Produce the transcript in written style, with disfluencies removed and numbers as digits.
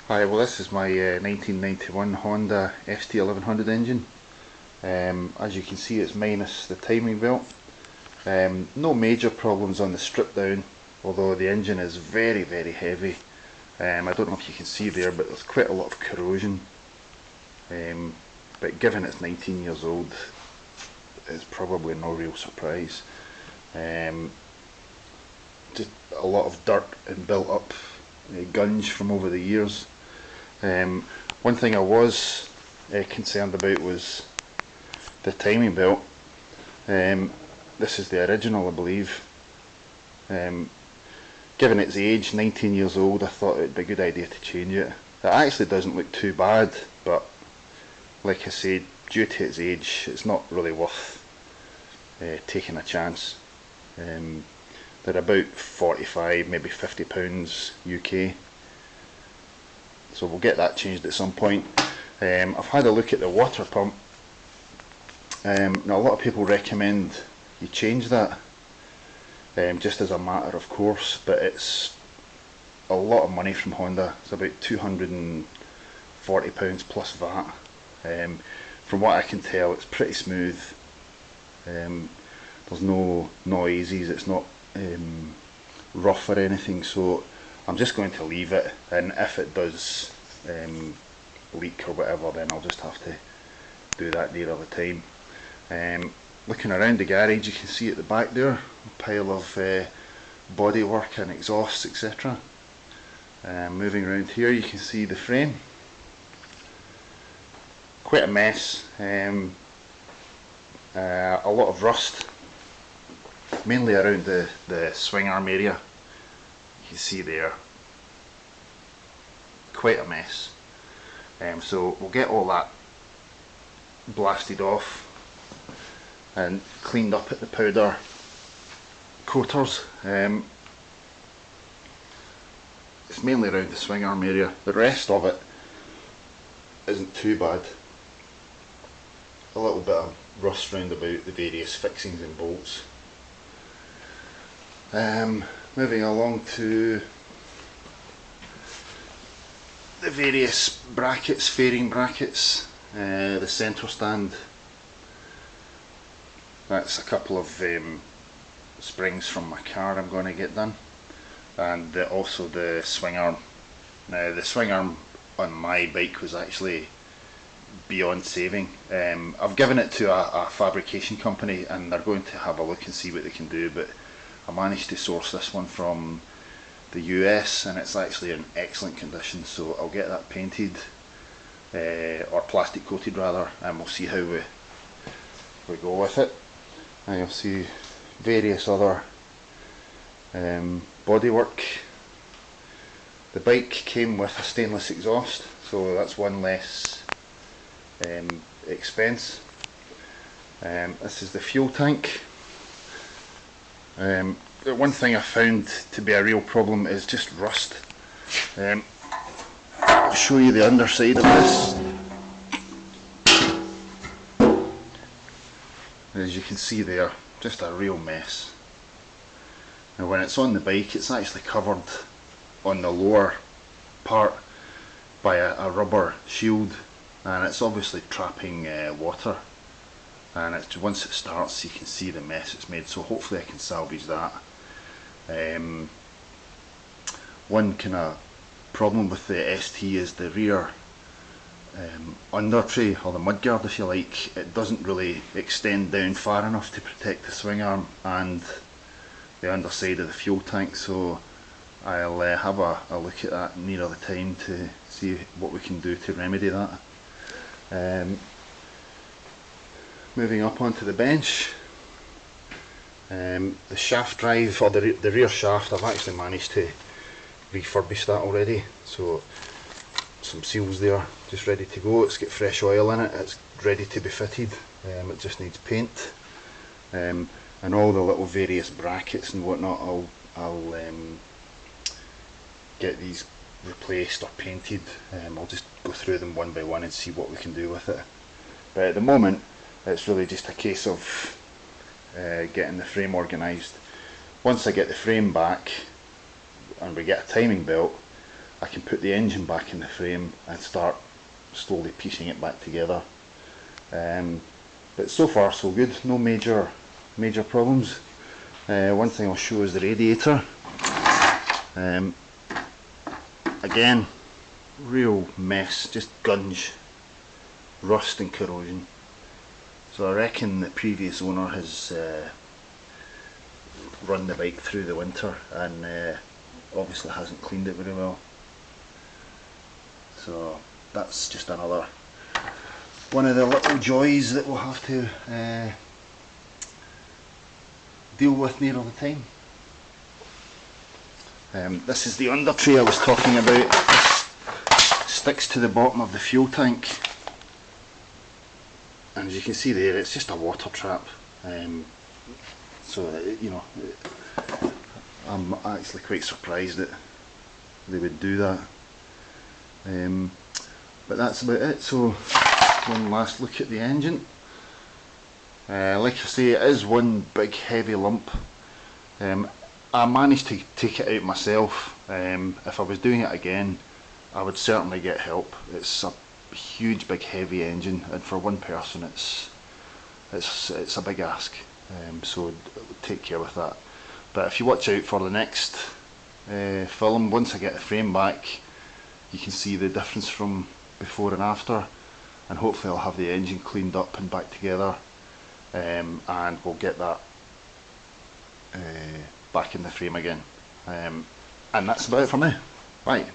Hi, well this is my 1991 Honda ST1100 engine. As you can see, it's minus the timing belt. No major problems on the strip down, although the engine is very heavy. I don't know if you can see there, but there's quite a lot of corrosion. But given it's 19 years old, it's probably no real surprise. Just a lot of dirt and built up gunge from over the years. One thing I was concerned about was the timing belt. This is the original, I believe. Given its age, 19 years old, I thought it would be a good idea to change it. It actually doesn't look too bad, but like I said, due to its age, it's not really worth taking a chance. They're about 45, maybe £50 UK. So we'll get that changed at some point. I've had a look at the water pump. Now a lot of people recommend you change that just as a matter of course, but it's a lot of money from Honda. It's about £240 plus VAT. From what I can tell, it's pretty smooth. There's no noises, it's not rough or anything, so I'm just going to leave it, and if it does leak or whatever, then I'll just have to do that nearer the time. Looking around the garage, you can see at the back there a pile of bodywork and exhausts, etc. Moving around here, you can see the frame. Quite a mess. A lot of rust, mainly around the swingarm area. You can see there, quite a mess. So we'll get all that blasted off and cleaned up at the powder coaters. It's mainly around the swingarm area. The rest of it isn't too bad. A little bit of rust round about the various fixings and bolts. Moving along to the various brackets, fairing brackets, the centre stand. That's a couple of springs from my car I'm going to get done, and also the swing arm. Now the swing arm on my bike was actually beyond saving. I've given it to a fabrication company and they're going to have a look and see what they can do, but I managed to source this one from the US and it's actually in excellent condition, so I'll get that painted or plastic coated rather, and we'll see how we go with it. And you'll see various other bodywork. The bike came with a stainless exhaust, so that's one less expense. This is the fuel tank. The one thing I found to be a real problem is just rust. I'll show you the underside of this. As you can see there, just a real mess. Now when it's on the bike, it's actually covered on the lower part by a rubber shield, and it's obviously trapping water, and once it starts you can see the mess it's made, so hopefully I can salvage that. One kind of problem with the ST is the rear under tray, or the mudguard if you like. It doesn't really extend down far enough to protect the swing arm and the underside of the fuel tank, so I'll have a look at that nearer the time to see what we can do to remedy that. Moving up onto the bench, the shaft drive, or the rear shaft, I've actually managed to refurbish that already, so some seals there just ready to go. It's got fresh oil in it, it's ready to be fitted. It just needs paint, and all the little various brackets and whatnot, I'll get these replaced or painted. I'll just go through them one by one and see what we can do with it, but at the moment it's really just a case of getting the frame organised. Once I get the frame back and we get a timing belt, I can put the engine back in the frame and start slowly piecing it back together. But so far so good, no major problems. One thing I'll show is the radiator. Again, real mess, just gunge, rust and corrosion. So I reckon the previous owner has run the bike through the winter and obviously hasn't cleaned it very well. So that's just another one of the little joys that we'll have to deal with near all the time. This is the under tray I was talking about. This sticks to the bottom of the fuel tank, and as you can see there, it's just a water trap. So you know, I'm actually quite surprised that they would do that. But that's about it. So one last look at the engine. Like I say, it is one big heavy lump. I managed to take it out myself. If I was doing it again, I would certainly get help. It's a huge big heavy engine, and for one person it's a big ask. So take care with that. But if you watch out for the next film, once I get the frame back, you can see the difference from before and after, and hopefully I'll have the engine cleaned up and back together, and we'll get that back in the frame again. And that's about it for now. Bye.